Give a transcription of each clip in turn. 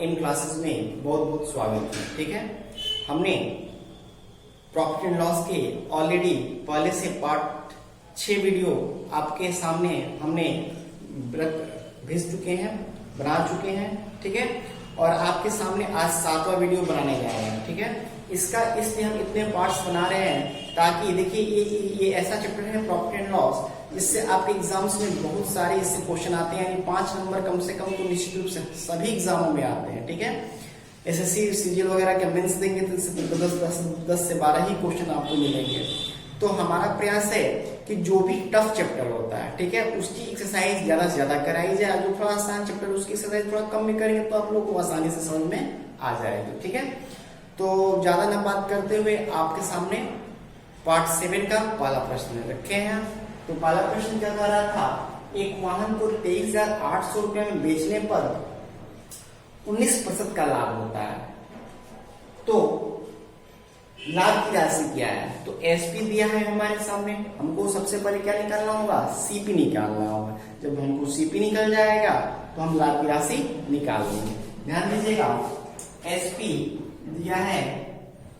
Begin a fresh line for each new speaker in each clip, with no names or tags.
इन classes में बहुत बहुत स्वागत है। ठीक है, हमने प्रॉफिट एंड लॉस के ऑलरेडी पहले से पार्ट 6 वीडियो आपके सामने हमने भेज चुके हैं, बना चुके हैं। ठीक है, और आपके सामने आज 7वां वीडियो बनाने जा रहे हैं। ठीक है, इसलिए हम इतने पार्ट्स बना रहे हैं ताकि देखिए ये ऐसा चैप्टर है प्रॉफिट एंड लॉस जिससे आपके एग्जाम्स में बहुत सारे इससे क्वेश्चन आते हैं, यानी 5 नंबर कम से कम तो निश्चित रूप से सभी एग्जामों में आते हैं। ठीक है, एसएससी सीजीएल वगैरह के मेंस देंगे तो 10 से 12 ही क्वेश्चन आपको मिलेंगे। तो हमारा प्रयास है कि जो भी टफ चैप्टर होता है, ठीक है, उसकी एक्सरसाइज ज्यादा से ज्यादा कराई जाए। जो थोड़ा आसान चैप्टर उसकी एक्सरसाइज थोड़ा कम में करेंगे तो आप लोग को आसानी से समझ में आ जाएगी। ठीक है, तो ज्यादा न बात करते हुए आपके सामने पार्ट 7 का पहला प्रश्न रखे हैं। तो पहला प्रश्न क्या कह रहा था, एक वाहन को 23,800 रुपए में बेचने पर 19% का लाभ होता है, तो लाभ की राशि क्या है। तो एसपी दिया है हमारे सामने, हमको सबसे पहले क्या निकालना होगा, सीपी निकालना होगा। जब हमको सीपी निकल जाएगा तो हम लाभ की राशि निकाल लेंगे। ध्यान दीजिएगा, एसपी दिया है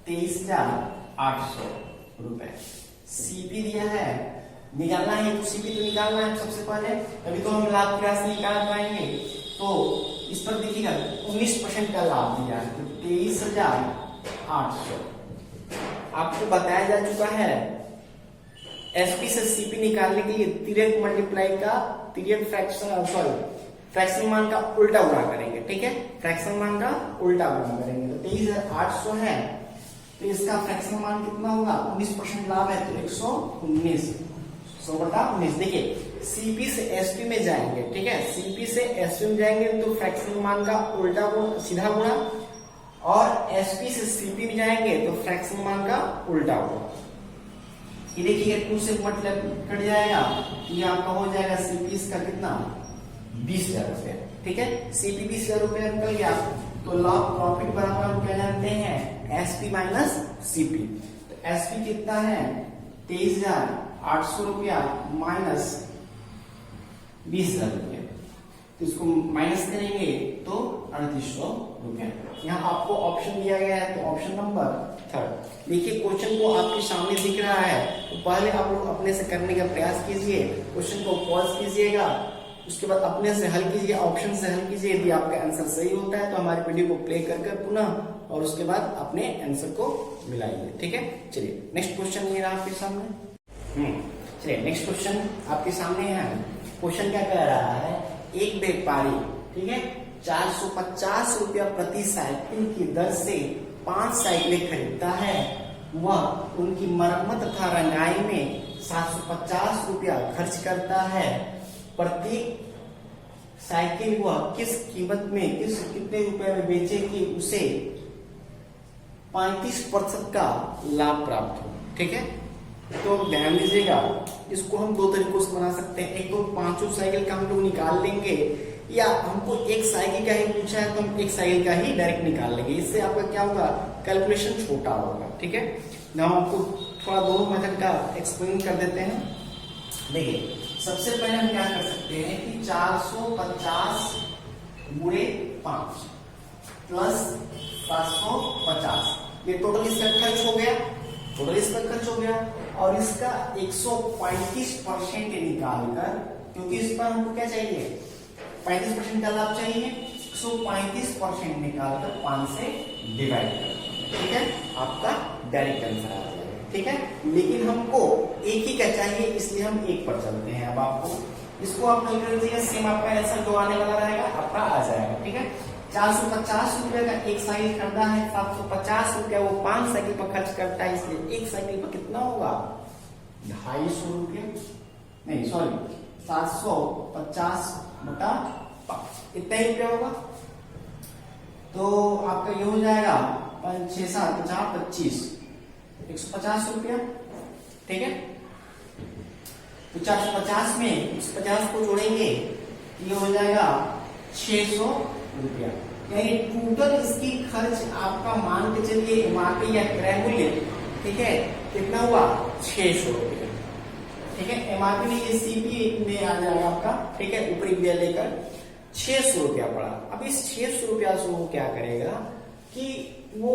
23,800 रुपए, सीपी दिया है, निकालना है तो सीपी तो निकालना है सबसे पहले, तभी तो हम लाभ की राशि निकाल पाएंगे। तो इस पर देखिएगा 19% का लाभ दिया है, तो 23,800 आपको बताया जा चुका है। एसपी से सीपी निकालने के लिए पीरियड मल्टीप्लाई का पीरियड फ्रैक्शन मान का उल्टा गुणा करेंगे। ठीक है, फ्रैक्शन मान का उल्टा गुणा करेंगे। तो 23,800 है तो इसका फ्रैक्शन मान कितना होगा, 19% लाभ है तो 119, 100/19। देखिए सीपी से एसपी में जाएंगे, ठीक है, सीपी से एसपी में जाएंगे तो फ्रैक्शन मान का उल्टा गुणा, सीधा गुणा, और एसपी से सीपी में जाएंगे तो फ्रैक्शन मान का उल्टा गुणा। ये देखिए 2 से मतलब कट जाएगा, ये आपका हो जाएगा सीपी इसका कितना, 20,000 रुपए। ठीक है, सीपी 20,000 रुपए निकल गया, तो लाभ प्रॉफिट बराबर हम क्या जानते हैं, एसपी माइनस सीपी। तो एसपी कितना है, 23,800 रुपया माइनस 20,000 रुपया, तो इसको माइनस करेंगे तो 3800 रुपया। यहाँ आपको ऑप्शन दिया गया है, तो ऑप्शन नंबर 3। देखिए क्वेश्चन को आपके सामने दिख रहा है, तो पहले आप लोग अपने से करने का प्रयास कीजिए, क्वेश्चन को पॉज कीजिएगा, उसके बाद अपने से हल कीजिए, ऑप्शन से हल कीजिए। यदि आपका आंसर सही होता है तो हमारे वीडियो को प्ले कर पुनः, और उसके बाद अपने आंसर को मिलाइए। ठीक है, चलिए नेक्स्ट क्वेश्चन ये रहा आपके सामने। चलिए नेक्स्ट क्वेश्चन आपके सामने है। क्वेश्चन क्या कह रहा है, एक व्यापारी, ठीक है, 450 रुपया प्रति साइकिल की दर से 5 साइकिलें खरीदता है। वह उनकी मरम्मत तथा रंगाई में 750 रुपया खर्च करता है। प्रत्येक साइकिल वह किस कीमत में कितने रुपए में बेचे कि उसे 35% का लाभ प्राप्त हो। ठीक है, तो ध्यान दीजिएगा, इसको हम 2 तरीकों से बना सकते हैं। एक तो 5 साइकिल का हम लोग निकाल लेंगे, या हमको एक साइकिल का ही पूछा है तो हम एक साइकिल का ही डायरेक्ट निकाल लेंगे। इससे आपका क्या होगा, कैलकुलेशन छोटा होगा। ठीक है, ना हम आपको थोड़ा दोनों मेथड का एक्सप्लेन कर देते हैं। देखिए सबसे पहले हम क्या कर सकते हैं कि 450 गुणे 5 प्लस 750, ये टोटल इसका खर्च हो गया, टोटल इसका खर्च हो गया, और इसका 135% निकाल कर, क्योंकि इस पर हमको क्या चाहिए, 35% का लाभ चाहिए, 135% निकाल कर 5 से डिवाइड कर। ठीक है, आपका डायरेक्ट आंसर आ जाएगा। ठीक है, लेकिन हमको एक ही का चाहिए, इसलिए हम एक पर चलते हैं। अब आपको इसको आप कर लीजिएगा, सेम आपका आंसर जो आने वाला रहेगा आपका आ जाएगा। ठीक है, 450 रुपए का एक साइकिल खरीदा है, 750 रुपया वो 5 साइकिल पर खर्च करता है, इसलिए एक साइकिल पर कितना होगा, 250 रुपया, नहीं सॉरी 750/5 इतना ही रुपया होगा। तो आपका ये हो जाएगा 5, 6, 7, 50, 25, 150 रुपया। ठीक है, तो 450 में 150 को जोड़ेंगे, ये हो जाएगा 600 रुपया। यानी टोटल इसकी खर्च आपका मान के चलिए एमआरपी या क्रय मूल्य, ठीक है, कितना हुआ, 600 रुपया। ठीक है, एमआरपी में ये सीपी में आ जाएगा आपका। ठीक है, ऊपरी बिया लेकर 600 रुपया पड़ा। अब इस 600 रुपया से वो क्या करेगा कि वो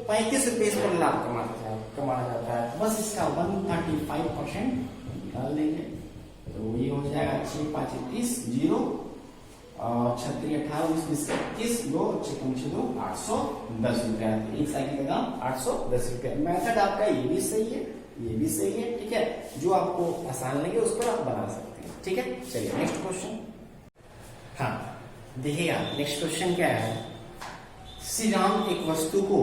35 रुपये इस पर लाभ कमाना जाता है। बस इसका 135% डाल देंगे तो ये हो जाएगा 6 5 30 0 36 18 19 31 2 6 2 810 रुपया। एक साइकिल का दाम 810 रुपया। मेथड आपका ये भी सही है, ये भी सही है, ठीक है। जो आपको आसान लगे उस पर आप बना सकते हैं, ठीक है। चलिए नेक्स्ट क्वेश्चन। हाँ देखिएगा नेक्स्ट क्वेश्चन क्या है। श्री राम एक वस्तु को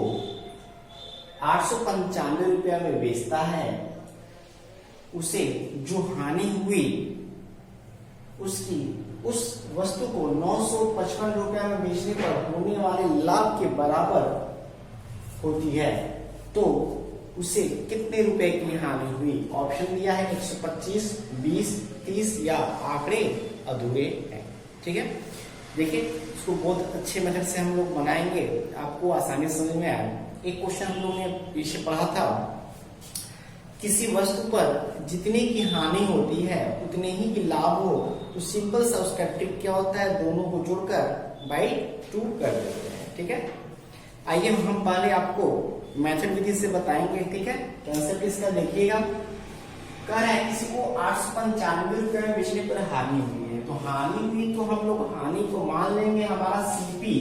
895 रुपया में बेचता है। उसे जो हानि हुई उसकी उस वस्तु को 955 रुपया में बेचने पर होने वाले लाभ के बराबर होती है, तो उसे कितने रुपए की हानि हुई। ऑप्शन दिया है 125, 20, 30 या आंकड़े अधूरे हैं, ठीक है। देखिए इसको बहुत अच्छे मेथड से हम लोग बनाएंगे, आपको आसानी से समझ में आए। एक क्वेश्चन हम लोगों ने पीछे पढ़ा था, किसी वस्तु पर जितने की हानि होती है उतने ही की लाभ हो तो सिंपल सा उसका ट्रिक क्या होता है, दोनों को जोड़कर बाई 2 कर देते हैं, ठीक है। आइए हम पहले आपको मेथड विधि से बताएंगे, ठीक है। कंसेप्ट इसका देखिएगा। कह रहा है किसी को 895 रुपए में बेचने पर हानि हुई है, तो हानि हुई तो हम लोग हानि को मान लेंगे हमारा सीपी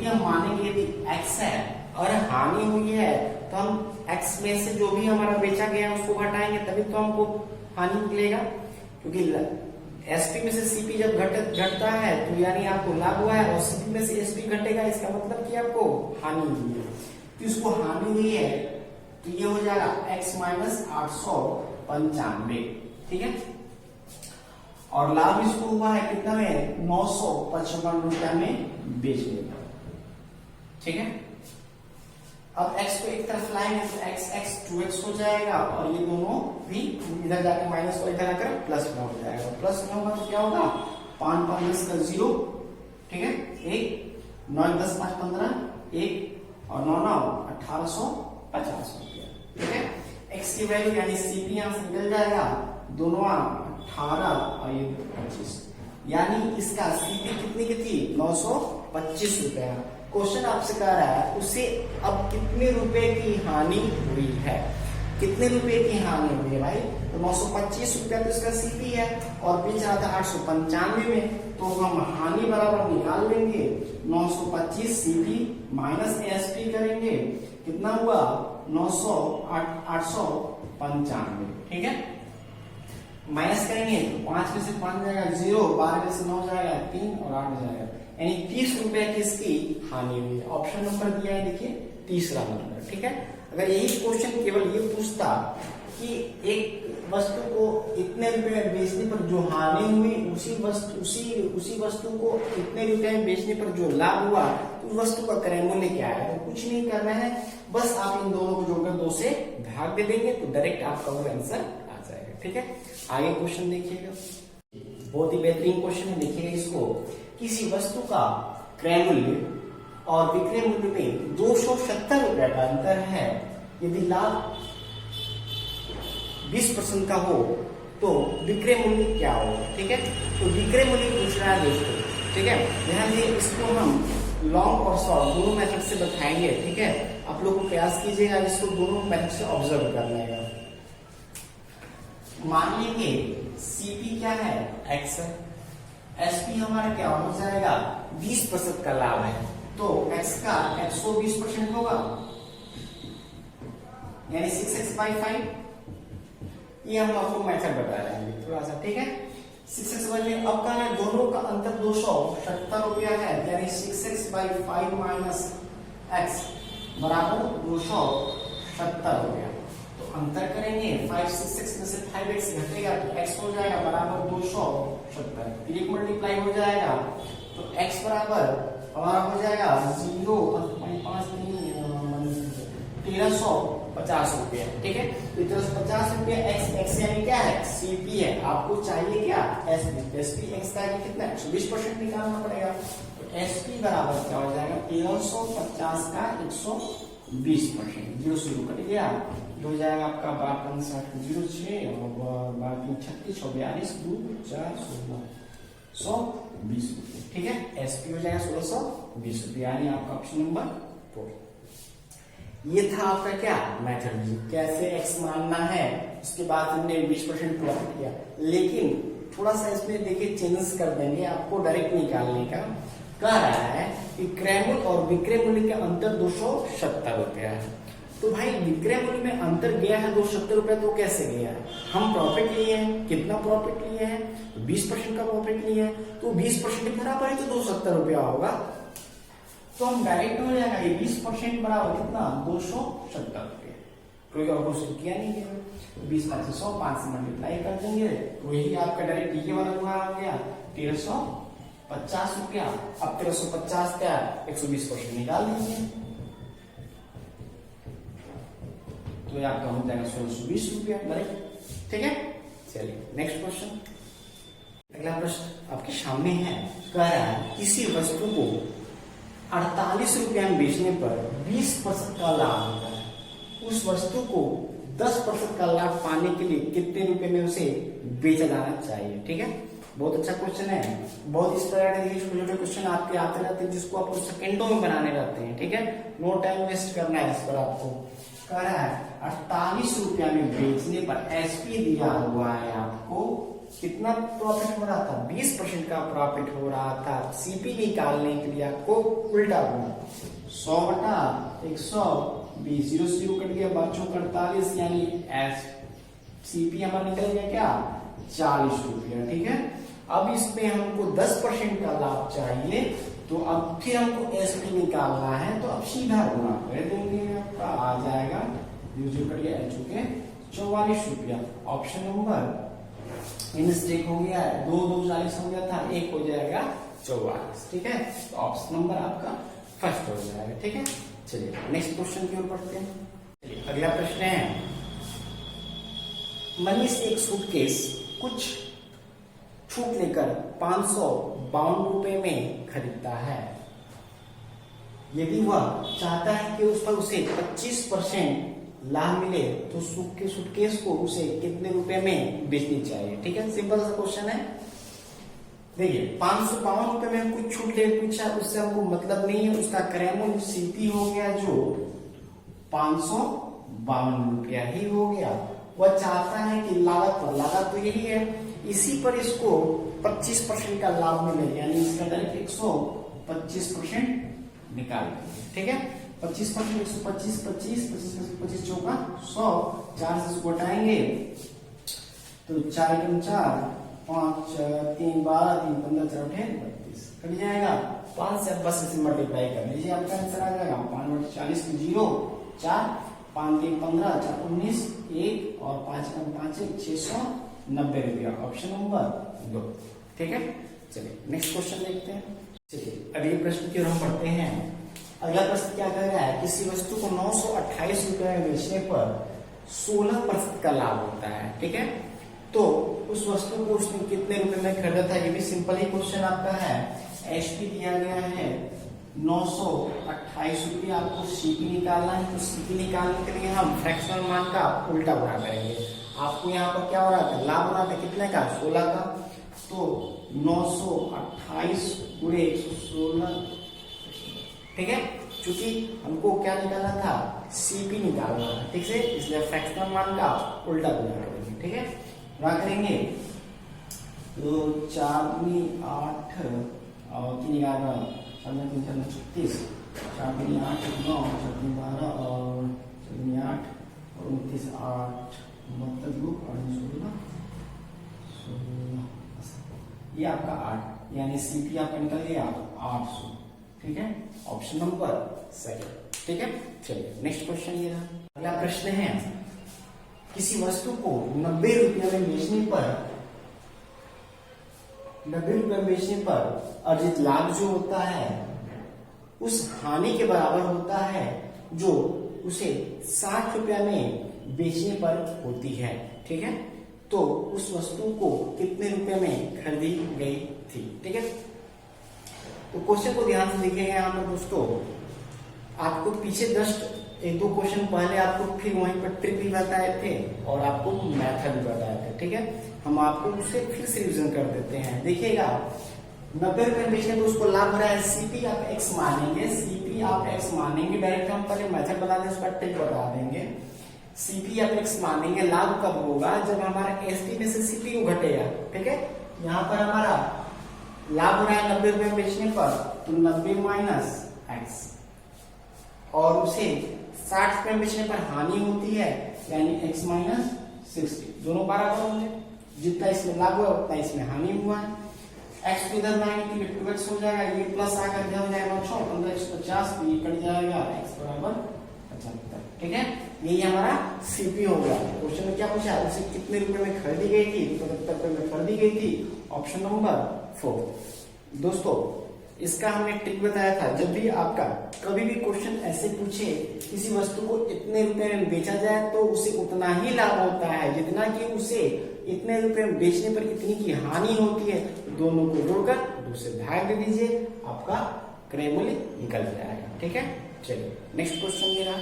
हम मानेंगे यदि एक्स है और हानि हुई है तो हम एक्स में से जो भी हमारा बेचा गया है उसको घटाएंगे तभी तो हमको हानि निकलेगा। क्योंकि एसपी में से सीपी जब घटता है तो यानी आपको लाभ हुआ है और सीपी में से एसपी घटेगा, इसका मतलब कि आपको हानि हुई है। तो इसको हानि हुई है तो ये हो जाएगा x माइनस 895, ठीक है। और लाभ इसको हुआ है कितना में 955 रुपया में बेचने का, ठीक है। अब x को एक तरफ लाएंगे तो x 2x हो जाएगा और ये दोनों भी इधर जाकर माइनस को इधर आकर प्लस में हो जाएगा। प्लस में होगा तो क्या होगा 5 5 10 का 0, ठीक है। 1 9 10 5 15 1 और 9 9 1850 रुपया, ठीक है। x की वैल्यू यानी सीपी यहां से निकल जाएगा, दोनों 18 और ये 25, यानी इसका सीपी कितनी की थी 925 रुपया। क्वेश्चन आपसे कह रहा है उसे अब कितने रुपए की हानि हुई है, कितने रुपए की हानि हुई है भाई। तो 925 रुपया तो इसका सीपी है और बेच रहा था 895 में, तो हम हानि बराबर निकाल लेंगे 925 सीपी माइनस एसपी करेंगे, कितना हुआ 895, ठीक है। माइनस करेंगे तो 5 में से 5 जाएगा 0, 12 में से 9 जाएगा 3 और 8 जाएगा, यानी 30 रुपए की इसकी हानि हुई है। ऑप्शन नंबर दिया है देखिए तीसरा नंबर, ठीक है। अगर यही क्वेश्चन केवल ये पूछता कि एक वस्तु को इतने रुपए में बेचने पर जो हानि हुई उसी वस्तु को इतने रुपए में बेचने पर जो लाभ हुआ तो उस वस्तु का क्रय मूल्य क्या है, तो कुछ नहीं करना है, बस आप इन दोनों को जोड़कर 2 से भाग दे देंगे तो डायरेक्ट आपका वो आंसर आ जाएगा, ठीक है। आगे क्वेश्चन देखिएगा, बहुत ही बेहतरीन क्वेश्चन है, देखिएगा इसको। किसी वस्तु का क्रय मूल्य और विक्रय मूल्य में 270 रुपए का अंतर है, यदि लाभ 20% का हो तो विक्रय मूल्य क्या होगा, ठीक है। तो विक्रय मूल्य पूछ रहा है दोस्तों, ठीक है। ध्यान दिए, इसको हम लॉन्ग और शॉर्ट दोनों मेथड से बताएंगे, ठीक है। आप लोग को प्रयास कीजिएगा इसको दोनों मेथड से ऑब्जर्व करने का। मान लेंगे सीपी क्या है x है, एसपी हमारा क्या हो जाएगा 20% का लाभ है, तो x का 120% होगा यानी 6x/5। ये हम आपको मेथड बता रहे हैं थोड़ा सा, ठीक है। 6x/5 अब कहना है दोनों का अंतर 270 रुपया है, यानी 6x/5 माइनस x बराबर 270 रुपया। तो अंतर करेंगे 5 6 में से 5x घटेगा तो x हो जाएगा बराबर 270, एक मल्टीप्लाई हो जाएगा तो x बराबर हमारा हो जाएगा 0 1350 रुपया, ठीक है। तो 1350 रुपया x यानी क्या है सीपी है, आपको चाहिए क्या एसपी x का कितना 120% निकालना पड़ेगा, तो एसपी बराबर क्या हो जाएगा 1350 का 120%, 0 से 0 कट गया, हो जाएगा आपका 12 06 और बाकी 36 और 42 2 4 16 1620 ठीक है। एसपी हो जाएगा 1620 यानी आपका ऑप्शन नंबर 4। ये था आपका क्या मेथड, कैसे एक्स मानना है। उसके बाद हमने 20% प्रॉफिट किया, लेकिन थोड़ा सा इसमें देखिए चेंजेस कर देंगे, आपको डायरेक्ट निकालने का कह रहा है कि क्रय मूल्य और विक्रय मूल्य के अंतर 270 रुपया है। तो भाई विक्रय मूल्य में अंतर गया है 270 रुपया, तो कैसे गया है? हम प्रॉफिट लिए हैं, कितना प्रॉफिट लिए हैं? 20% का प्रॉफिट लिए हैं, तो 20% के बराबर है तो 270 रुपया होगा। तो हम डायरेक्ट हो जाएगा ये 20% बराबर कितना 270 रुपया, कोई और क्वेश्चन किया नहीं है। 20 5 100 5 से मल्टीप्लाई कर देंगे तो यही आपका डायरेक्ट ये वाला हुआ आ गया 1350 रुपया। अब 1350 क्या 120% निकाल दीजिए तो ये आपका हो जाएगा 1620 रुपया डायरेक्ट, ठीक है। चलिए नेक्स्ट क्वेश्चन। अगला प्रश्न आपके सामने है, कह रहा है किसी वस्तु को 48 रुपया में बेचने पर 20% का लाभ होता है, उस वस्तु को 10% का लाभ पाने के लिए कितने रुपए में उसे बेचा जाना चाहिए, ठीक है। बहुत अच्छा क्वेश्चन है, बहुत इस तरह के छोटे छोटे क्वेश्चन आपके आते रहते हैं जिसको आपको सेकंडों में बनाने रहते हैं, ठीक है। नो टाइम वेस्ट करना है इस पर आपको। कह रहा है 48 रुपया में बेचने पर एसपी दिया हुआ है, आपको कितना प्रॉफिट हो रहा था 20% का प्रॉफिट हो रहा था। सीपी निकालने के लिए आपको उल्टा होगा 100 बटा 120 0 से 0 कट गया, बच्चों 48 यानी एस सीपी हमारा निकल गया क्या 40 रुपया, ठीक है। अब इसमें हमको 10% का लाभ चाहिए, तो अब फिर हमको एसपी निकालना है, तो अब सीधा गुणा कर देंगे, आपका आ जाएगा 0 कट गया चुके 44 रुपया। ऑप्शन नंबर मिस्टेक हो गया है, 2 2 40 हो गया था, 1 हो जाएगा 44, ठीक है। तो ऑप्शन नंबर आपका फर्स्ट हो जाएगा, ठीक है। चलिए नेक्स्ट क्वेश्चन की ओर बढ़ते हैं। चलिए अगला प्रश्न है, मनीष एक सूटकेस कुछ छूट लेकर 552 रुपए में खरीदता है। यदि वह चाहता है कि उस पर उसे 25% लाभ मिले तो सूटकेस को उसे कितने रुपए में बेचनी चाहिए, ठीक है। सिंपल सा क्वेश्चन है। देखिए 552 रुपए में हम कुछ छूट ले पूछा, उससे हमको मतलब नहीं है, उसका क्रय मूल्य सीपी हो गया जो 552 रुपया ही हो गया। वह चाहता है कि लागत तो यही है, इसी पर इसको 25% का लाभ मिले, यानी इसका डायरेक्ट 125% निकाल देंगे, ठीक है। 25% 125 25 25 चौका 100, 4 से इसको हटाएंगे तो 4 × 4 5 3 12 3 15 4 32 कट जाएगा। 5 से बस इसे मल्टीप्लाई कर लीजिए, आपका आंसर आ जाएगा 5 × 40 0 4 5 3 15 4 19 1 और 5 × 5 690 रुपया। ऑप्शन नंबर 2, ठीक है। चलिए नेक्स्ट क्वेश्चन देखते हैं। चलिए अगले प्रश्न की ओर हम बढ़ते हैं। अगला प्रश्न क्या कह रहा है, किसी वस्तु को 928 रुपए में बेचने पर 16% का लाभ होता है, ठीक है। तो उस वस्तु को उसने कितने रुपए में खरीदा था, ये भी सिंपल ही क्वेश्चन आपका है। एसपी दिया गया है 928 रुपया, आपको सीपी निकालना है, तो सीपी निकालने के लिए हम फ्रैक्शनल मान का उल्टा गुणा करेंगे। आपको यहाँ पर क्या हो रहा था, लाभ हो रहा था कितने का 16 का, तो 928 गुणे 116, ठीक है। क्योंकि हमको क्या निकालना था सीपी निकालना था, ठीक है, इसलिए फ्रैक्शनल मान का उल्टा गुणा करेंगे, ठीक है। गुणा करेंगे तो 4 दूनी 8 और 3 11 3 3 36 4 दूनी 8 9 4 3 12 और 4 8 और 29 8 मतलब 16 ये आपका 8, यानी सीपी आपका निकल गया 800, ठीक है। ऑप्शन नंबर 7, ठीक है। चलिए नेक्स्ट क्वेश्चन ये रहा। अगला प्रश्न है, किसी वस्तु को 90 रुपया में बेचने पर अर्जित लाभ जो होता है उस हानि के बराबर होता है जो उसे 60 रुपया में बेचने पर होती है, ठीक है। तो उस वस्तु को कितने रुपए में खरीदी गई थी, ठीक है। तो क्वेश्चन को ध्यान से देखिएगा यहाँ पर दोस्तों, आपको पीछे जस्ट एक दो क्वेश्चन पहले आपको फिर वहीं पर ट्रिक भी बताए थे और आपको मेथड भी बताए थे, ठीक है। हम आपको उसे फिर से रिविजन कर देते हैं। देखिएगा 90 रुपए बेचने तो उसको लाभ हो रहा है, सीपी आप एक्स मानेंगे, सीपी आप एक्स मानेंगे, डायरेक्ट हम पहले मेथड बता दें, उसका ट्रिक बता देंगे। सीपी आप एक्स मानेंगे, लाभ कब होगा जब हमारा एसपी में से सीपी को घटेगा, ठीक है। यहाँ पर हमारा लाभ हो रहा है 90 रुपए बेचने पर, तो 90 माइनस एक्स, और उसे 60 रुपए बेचने पर हानि होती है, यानी x माइनस 60। दोनों बराबर होंगे, जितना इसमें लाभ हुआ उतना इसमें हानि हुआ है। x को इधर लाएंगे तो ये 2x हो जाएगा, ये प्लस आकर क्या हो जाएगा 6, 15x50, तो ये कट जाएगा x बराबर 75, ठीक है। यही हमारा सीपी हो गया। क्वेश्चन में क्या पूछा है, उसे कितने रुपए में खरीदी गई थी, 75 रुपए में खरीदी गई थी, ऑप्शन नंबर 4। दोस्तों इसका हमने ट्रिक बताया था, जब भी आपका कभी भी क्वेश्चन ऐसे पूछे किसी वस्तु को इतने रुपए में बेचा जाए तो उसे उतना ही लाभ होता है जितना कि उसे इतने रुपए में बेचने पर इतनी की हानि होती है। दोनों को जोड़कर 2 से भाग दे दीजिए, आपका क्रय मूल्य निकल जाएगा, ठीक है। चलिए नेक्स्ट क्वेश्चन मेरा,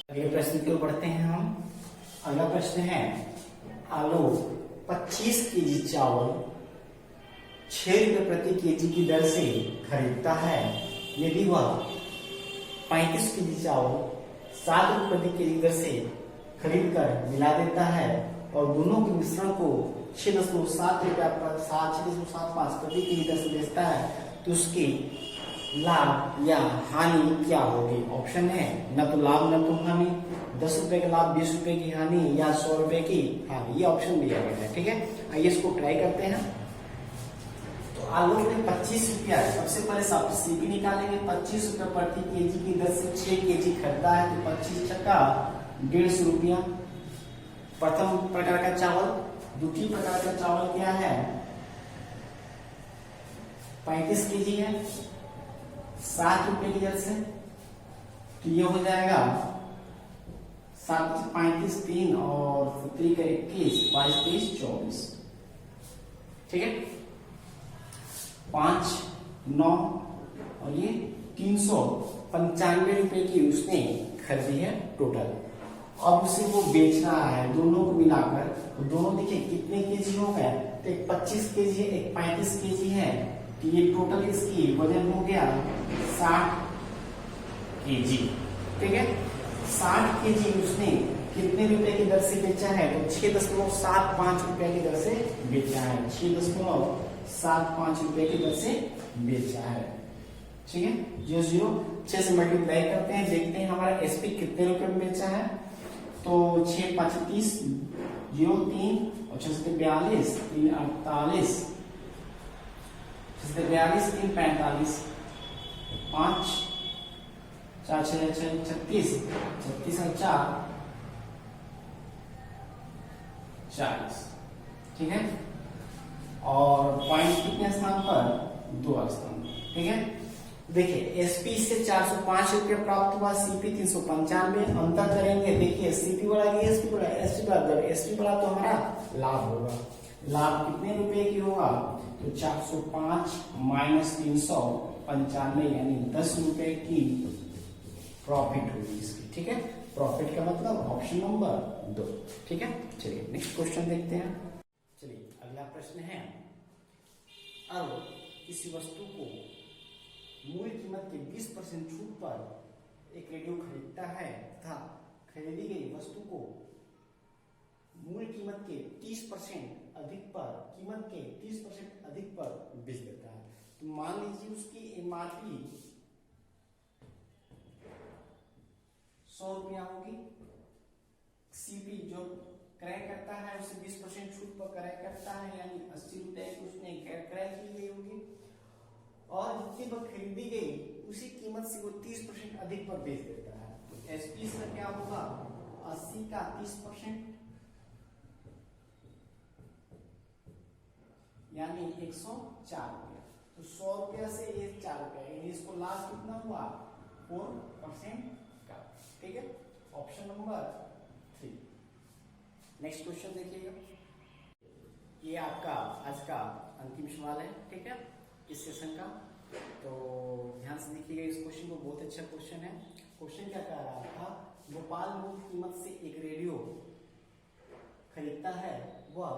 अगले प्रश्न की ओर बढ़ते हैं हम। अगला प्रश्न है, आलू 25 केजी चावल 6 रुपए प्रति केजी की दर से खरीदता है, यदि वह 35 केजी चावल 7 रुपए प्रति केजी दर से खरीद कर मिला देता है और दोनों के मिश्रण को 6.7 रुपया 6.75 प्रति केजी दर से बेचता है, तो उसकी लाभ या हानि क्या होगी। ऑप्शन है न तो लाभ न तो हानि, 10 रुपए का लाभ 20 रुपए की हानि, या 100 रुपए की हानि, ये ऑप्शन दिया गया है, ठीक है। आइए इसको ट्राई करते हैं। तो आलू में 25 रुपया, सबसे पहले सीपी निकालेंगे, 25 रुपए प्रति केजी की दर से 6 केजी खरीदा है, तो 25 छक्का 150 रुपया। प्रथम प्रकार का चावल, द्वितीय प्रकार का चावल क्या है, 35 केजी है, 7 रुपए की दर से, तो ये हो जाएगा 7 35 3 और 3 का 21, 22 23 24, ठीक है। 5 9 और ये 395 रुपए की उसने खरीदी है टोटल। अब उसे वो बेच रहा है, दोनों को मिलाकर, तो दोनों देखिए कितने केजी हो गए, तो एक 25 केजी है, एक 35 केजी है, तो ये टोटल इसकी वजन हो गया 60 केजी, ठीक है। 60 केजी उसने कितने रुपए की दर से बेचा है, तो 6.75 रुपए की दर से बेचा है, 6.75 रुपए की दर से बेचा है, ठीक है। 0 6 से मल्टीप्लाई करते हैं, देखते हैं हमारा एसपी कितने रुपए में बेचा है, तो 6 5 30 0 3 और 6 से 42 3 48 42 3 45 5 4 6 36 36 और 4 40, ठीक है। और पॉइंट कितने स्थान पर, 2 स्थान, ठीक है। देखिए एसपी से 405 रुपये प्राप्त हुआ, सीपी 395, अंतर करेंगे, देखिए सीपी बढ़ा कि एसपी बढ़ा, एसपी बढ़ा, जब एसपी बढ़ा तो हमारा लाभ होगा, लाभ कितने रुपए की होगा, तो 405 माइनस 395 यानी 10 रुपए की प्रॉफिट होगी इसकी, ठीक है। प्रॉफिट का मतलब ऑप्शन नंबर 2, ठीक है। चलिए नेक्स्ट क्वेश्चन देखते हैं। चलिए अगला प्रश्न है, अब किसी वस्तु को मूल कीमत के 20% छूट पर एक रेडियो खरीदता है तथा खरीदी गई वस्तु को मूल कीमत के 30% अधिक पर, कीमत के 30% अधिक पर बेच देता है। तो मान लीजिए उसकी एमआरपी 100 रुपया होगी, सीपी जो क्रय करता है उसे 20% छूट पर क्रय करता है, यानी 80 रुपए की उसने क्रय की गई होगी, और जितनी पर खरीदी गई उसी कीमत से वो 30% अधिक पर बेच देता है। तो एसपी से क्या होगा, 80 का 30% यानी 104 रुपया, तो 100 रुपया से ये 4 रुपया, यानी इसको लाभ कितना हुआ, 4% का, ठीक है। Option number 3। नेक्स्ट क्वेश्चन देखिएगा, ये आपका आज का अंतिम सवाल है, ठीक है, इस सेशन का। तो ध्यान से देखिएगा इस क्वेश्चन को, बहुत अच्छा क्वेश्चन है। क्वेश्चन क्या कह रहा था, गोपाल मूल कीमत से एक रेडियो खरीदता है, वह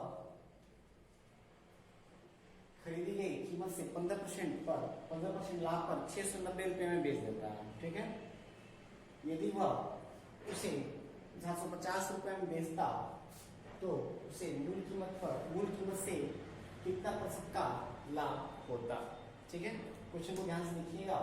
खरीदी गई कीमत से 15% लाभ पर 690 रुपये में बेच देता है। ठीक है, यदि वह उसे 750 रुपये में बेचता तो उसे मूल कीमत से कितना प्रतिशत का लाभ होता। ठीक है, क्वेश्चन को ध्यान से देखिएगा।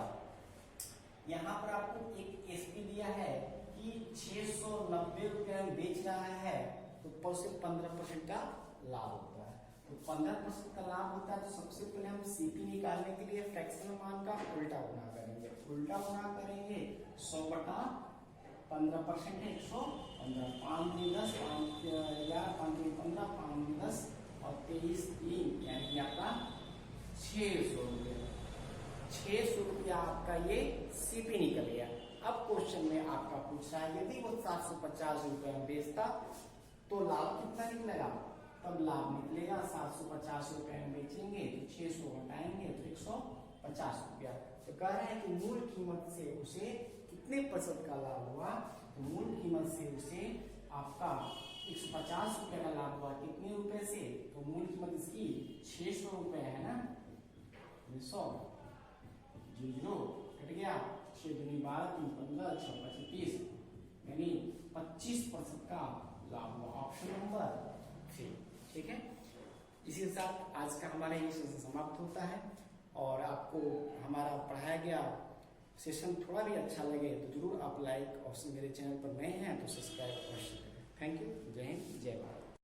यहाँ पर आपको एक एसपी दिया है कि 690 रुपये में बेच रहा है, तो ऊपर से 15% का लाभ होता है। तो 15% का लाभ होता है, तो सबसे पहले हम सीपी निकालने के लिए फ्रैक्शनल मान का उल्टा गुणा करेंगे। 100/15% है 115, 5 × 10, 5 × 15, 5 × 10 और 23 3, यानी आपका 600 रुपये। 600 रुपया आपका ये सीपी निकल गया। अब क्वेश्चन में आपका पूछ रहा है यदि वो 750 रुपये में बेचता तो लाभ कितना निकलेगा। तब लाभ निकलेगा 750 रुपये में बेचेंगे तो 600 घटाएंगे तो 150 रुपया। तो कह रहे हैं कि मूल कीमत से उसे कितने प्रतिशत का लाभ हुआ। तो मूल कीमत से उसे आपका 150 रुपये का लाभ हुआ। कितने रुपए से, तो मूल कीमत इसकी 600 रुपये है ना। 100 0 कट गया, 6 दूनी 12, 3 15, 6 5 30, यानी 25% का लाभ हुआ। Option number 3। ठीक है, इसी के साथ आज का हमारा ये सेशन समाप्त होता है। और आपको हमारा पढ़ाया गया सेशन थोड़ा भी अच्छा लगे तो जरूर आप लाइक और मेरे चैनल पर नए हैं तो सब्सक्राइब अवश्य करें। Thank you. जय हिंद, जय भारत।